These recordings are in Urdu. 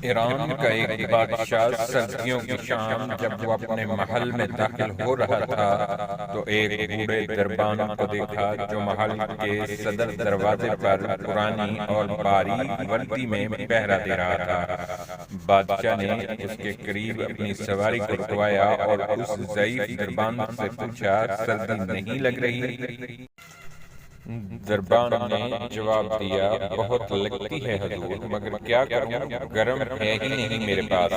ایران کا ایک بادشاہ سردیوں کی شام جب وہ اپنے محل میں داخل ہو رہا تھا تو ایک بوڑھے دربان کو دیکھا جو محل کے صدر دروازے پر پرانی اور باریک وردی میں پہرا دے رہا تھا۔ بادشاہ نے اس کے قریب اپنی سواری کو رکوایا اور اس ضعیف دربان سے پوچھا، سردی نہیں لگ رہی؟ دربان نے جواب دیا، بہت لگتی ہے حضور، مگر کیا کروں، گرم ہے ہی نہیں میرے پاس،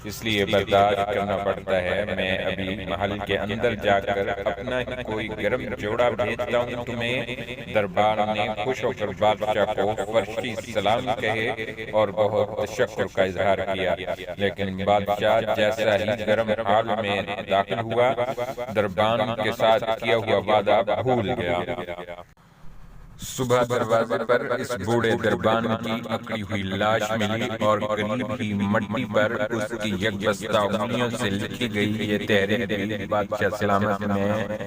اس لیے برداشت کرنا پڑتا ہے۔ میں ابھی محل کے اندر جا کر اپنا ہی کوئی گرم جوڑا بھیجتا ہوں تمہیں۔ دربان نے خوش ہو کر بادشاہ کو فرشی سلام کہے اور بہت تشکر کا اظہار کیا، لیکن بادشاہ جیسا ہی گرم حال میں داخل ہوا، دربان کے ساتھ کیا ہوا وعدہ بھول گیا۔ صبح دروازے پر اس بوڑھے دربان کی اکڑی ہوئی لاش ملی اور قریب ہی مٹی پر اس کی یکبستہ انگلیوں سے لکھی گئی یہ تحریر بھی، بادشاہ سلامت میں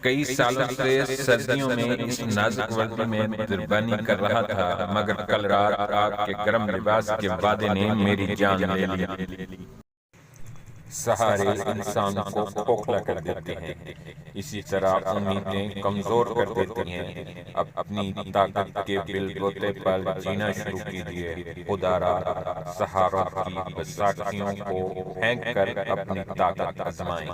کئی سالوں سے سردیوں میں اس نازک وردی میں دربانی کر رہا تھا، مگر کل رات آگ کے گرم لباس کے وعدے نے میری جان لے لی۔ سہارے انسان کو کھوکھلا کر دیتے ہیں، اسی طرح امیدیں کمزور کر دیتی ہیں۔ اب اپنی طاقت کے بل بوتے پر جینا شروع کیجیے، خدا را سہاروں کی بساکھیوں کو پھینک کر اپنی طاقت آزمائیں۔